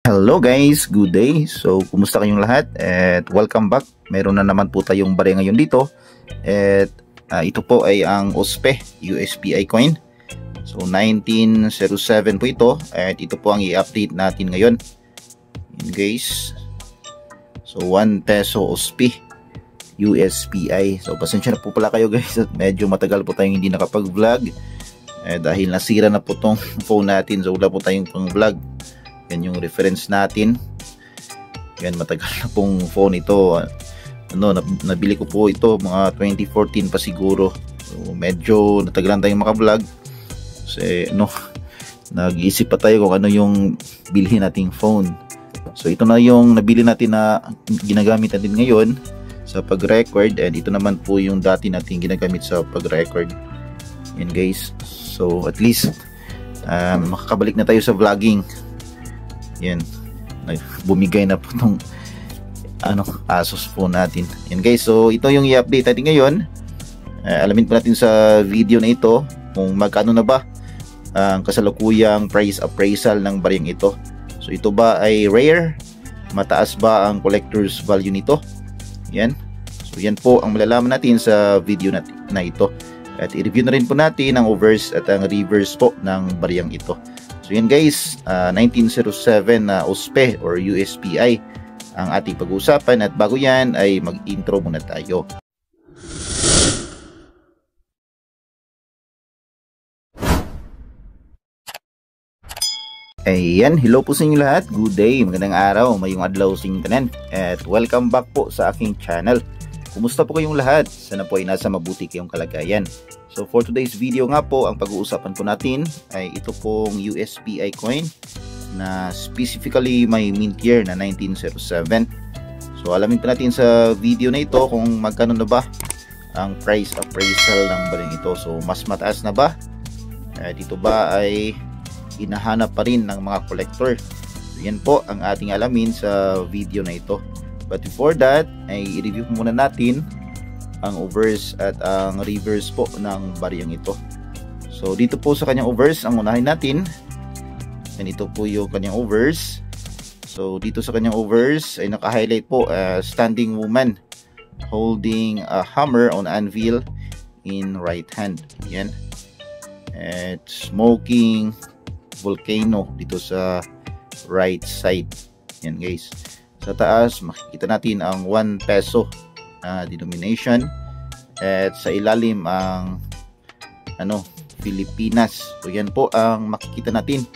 Hello guys, good day. So, kumusta kayong lahat? At welcome back. Meron na naman po tayong barya ngayon dito. At ito po ay ang OSPE USPI coin. So, 1907 po ito. At ito po ang i-update natin ngayon. Yun guys. So, 1 peso OSPE USPI. So, pasensya na po pala kayo guys. Medyo matagal po tayong hindi nakapag-vlog. Dahil nasira na po tong phone natin. So, wala po tayong pang-vlog. Yan yung reference natin. Yan, matagal na pong phone ito. Nabili ko po ito mga 2014 pa siguro. So, medyo natagalan tayong maka-vlog. Kasi nag-iisip pa tayo kung ano yung bilhin nating phone. So ito na yung nabili natin na ginagamit natin ngayon sa pag-record, and ito naman po yung dati natin ginagamit sa pag-record. Yan guys. So at least makakabalik na tayo sa vlogging. Yan, bumigay na po tong Asus phone natin. Yan guys, so ito yung i-update natin ngayon. Alamin po natin sa video na ito kung magkano na ba ang kasalukuyang price appraisal ng baryang ito. So ito ba ay rare? Mataas ba ang collector's value nito? Yan. So yan po ang malalaman natin sa video na ito. At i-review na rin po natin ang overs at ang reverse po ng baryang ito. So yan guys, 1907 na OSPE or USPI ang ating pag-uusapan, at bago yan ay mag-intro muna tayo. Ayan, hello po sa inyo lahat, good day, magandang araw, mayong adlaw sa inyong tanan, at welcome back po sa aking channel. Kumusta po kayong lahat? Sana po ay nasa mabuti kayong kalagayan. So for today's video nga po, ang pag-uusapan po natin ay ito pong USPI coin na specifically may mint year na 1907. So alamin po natin sa video na ito kung magkano na ba ang price appraisal ng baryang ito. So mas mataas na ba? Dito ba ay hinahanap pa rin ng mga collector? So yan po ang ating alamin sa video na ito. But before that, ay i-review muna natin ang overs at ang reverse po ng baryang ito. So dito po sa kanyang overs ang unahin natin. And ito po yung kanyang overs. So dito sa kanyang overs ay naka-highlight po standing woman holding a hammer on anvil in right hand. Yan. At smoking volcano dito sa right side. Yan guys. Sa taas makikita natin ang 1 peso na denomination, at sa ilalim ang Pilipinas. So yan po ang makikita natin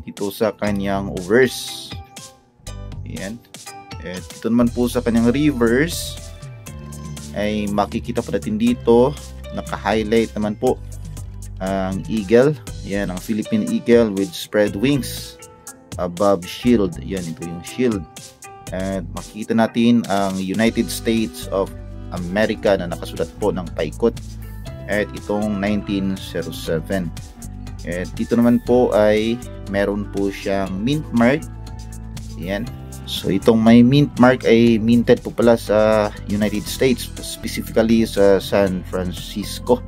dito sa kanyang overs. Yan. At ito naman po sa kanyang reverse ay makikita po natin dito, naka-highlight naman po ang eagle. Yan, ang Philippine eagle with spread wings above shield. Yan, ito yung shield. At makikita natin ang United States of America na nakasulat po ng paikot. At itong 1907. At dito naman po ay meron po siyang mint mark. Yan. So itong may mint mark ay minted po pala sa United States, specifically sa San Francisco.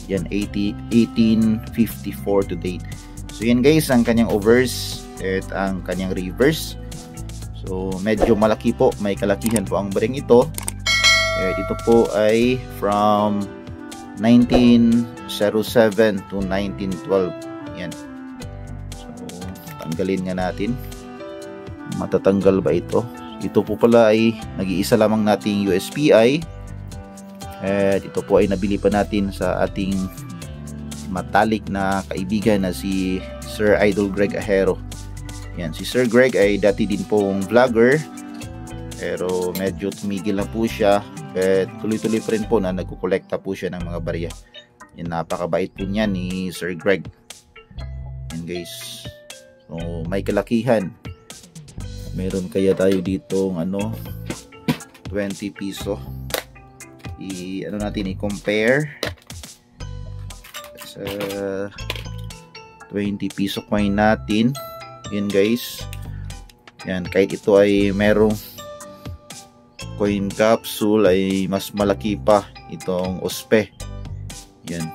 Yan, 1854 to date. So yan guys, ang kanyang overs at ang kanyang reverse. So medyo malaki po, may kalakihan po ang baryang ito. Ito po ay from 1907 to 1912. Yan. So tanggalin nga natin. Matatanggal ba ito? Ito po pala ay nag-iisa lamang nating USPI. At ito po ay nabili pa natin sa ating matalik na kaibigan na si Sir Idol Greg Ahero. Yan, si Sir Greg ay dati din pong vlogger, pero medyo tumigil na po siya, at tuloy-tuloy pa rin po na nagkukolekta po siya ng mga barya. Yan, napakabait po niya ni Sir Greg. Yan guys, so may kalakihan. Meron kaya tayo ditong 20 piso. I-compare sa 20 piso coin natin. Yan guys. Yan, kahit ito ay merong coin capsule, ay mas malaki pa itong OSPE. Yan.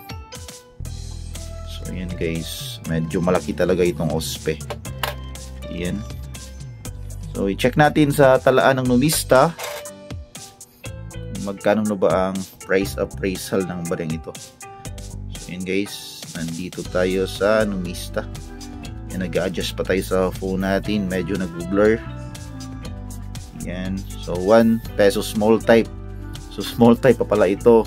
So yan guys, medyo malaki talaga itong OSPE. Yan. So i-check natin sa talaan ng Numista magkano na ba ang price appraisal ng baryang ito. So yun guys, nandito tayo sa Numista. Yan, nag-adjust pa tayo sa phone natin, medyo nag-blur. Yan, so 1 peso small type. So small type pa pala ito,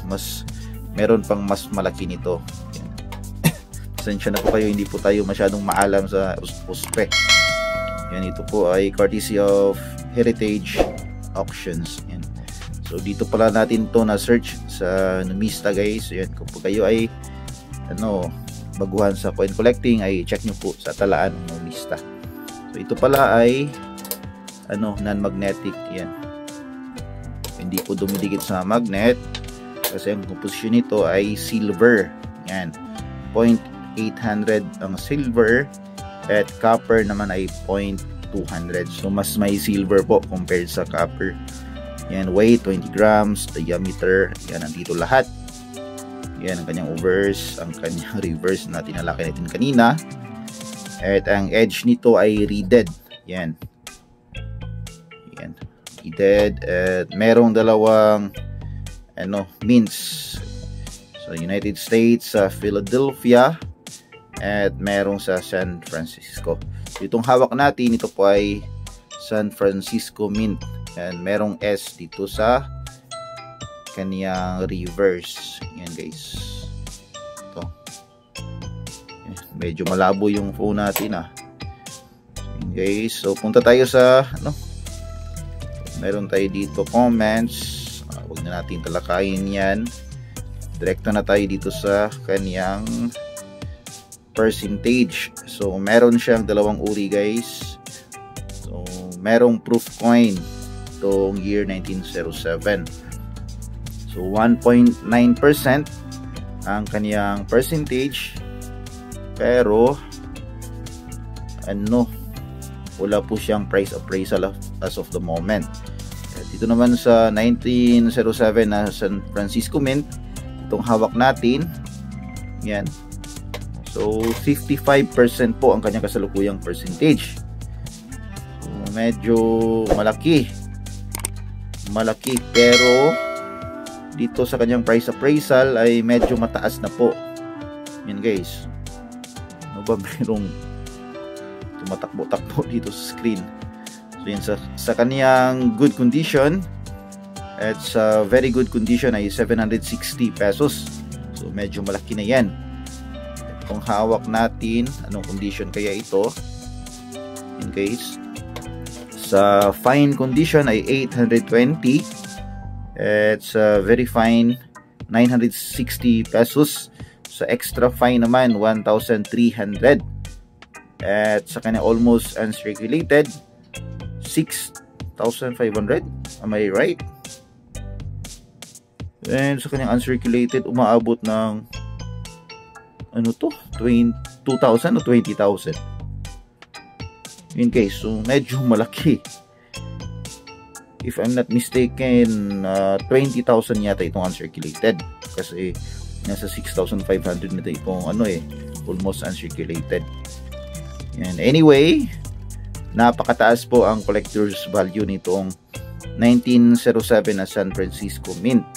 meron pang mas malaki nito. Yan. Pasensya na po kayo, hindi po tayo masyadong maalam sa USPE. Yan, ito po ay courtesy of Heritage Auctions. Yan. So dito pala natin to na search sa Numista guys. Yan, kung kayo ay baguhan sa coin collecting, ay check nyo po sa talaan ng Numista. So ito pala ay non-magnetic. Yan, hindi po dumidikit sa magnet kasi ang composition nito ay silver. Yan, 0.800 ang silver at copper naman ay 0.200. So mas may silver po compared sa copper. Yan, weight 20 grams, diameter, yan, nandito lahat. Yan ang kanyang overs, ang kanyang reverse na tinalaki natin kanina. At ang edge nito ay reeded. Yan. Yan, reeded. At merong dalawang mints. So United States, sa Philadelphia, at merong sa San Francisco. So, itong hawak natin, ito po ay San Francisco Mint. And merong S dito sa kaniyang reverse. Yan guys. Ito. Yan, medyo malabo yung phone natin Yan guys. So punta tayo sa meron tayo dito comments. Huwag na natin talakayin yan. Direkto na tayo dito sa kaniyang percentage. So meron siyang dalawang uri guys. So merong proof coin itong year 1907. So 1.9% ang kaniyang percentage, pero wala po siyang price appraisal as of the moment. Dito naman sa 1907 na San Francisco Mint, itong hawak natin, yan, so 55% po ang kanyang kasalukuyang percentage. So medyo malaki, pero dito sa kanyang price appraisal ay medyo mataas na po. Yan guys, merong tumatakbo-takbo dito sa screen. So yan, sa kanyang good condition at sa very good condition ay 760 pesos. So medyo malaki na yan. Kung hawak natin, anong condition kaya ito? Yan guys, sa fine condition ay 820 at sa very fine 960 pesos. Sa extra fine naman 1,300 at sa kanya almost uncirculated 6,500. Am I right? And sa kanyang uncirculated umaabot ng 2,000 o 20,000. In case, so medyo malaki. If I'm not mistaken, 20,000 yata itong uncirculated kasi nasa 6,500 na itong almost uncirculated. And anyway, napakataas po ang collector's value nitong 1907 na San Francisco Mint.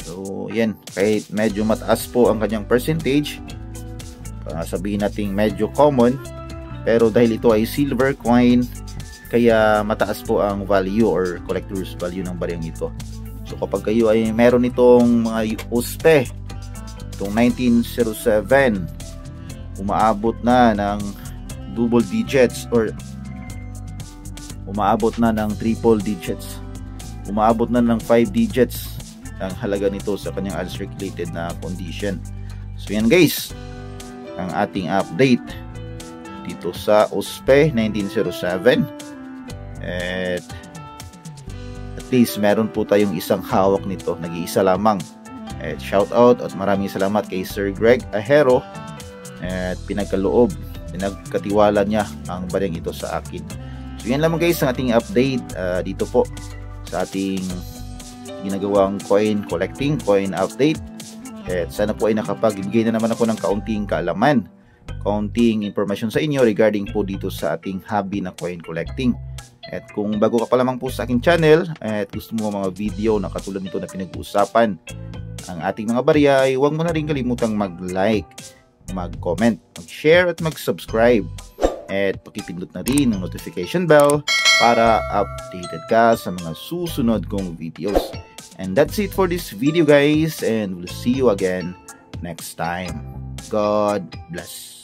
So yan, kahit medyo mataas po ang kanyang percentage, sabihin natin medyo common, pero dahil ito ay silver coin, kaya mataas po ang value or collector's value ng baryang ito. So kapag kayo ay meron itong mga USPE, itong 1907, umaabot na ng double digits or umaabot na ng triple digits, umaabot na ng 5 digits ang halaga nito sa kanyang uncirculated na condition. So yan guys, ang ating update dito sa USPE 1907. At least meron po tayong isang hawak nito, nag-iisa lamang. At shout out at maraming salamat kay Sir Greg Ahero at pinagkatiwala niya ang baryang ito sa akin. So yan lamang guys ang ating update dito po sa ating ginagawang coin collecting, coin update. At sana po ay nakapagbigay na naman ako ng kaunting kaalaman kaunting information sa inyo regarding po dito sa ating hobby na coin collecting. At kung bago ka pa lamang po sa aking channel at gusto mo mga video na katulad nito na pinag-uusapan ang ating mga barya, ay huwag mo na rin kalimutang mag-like, mag-comment, mag-share at mag-subscribe. At pakipindot na rin ang notification bell para updated ka sa mga susunod kong videos. And that's it for this video guys, and we'll see you again next time. God bless.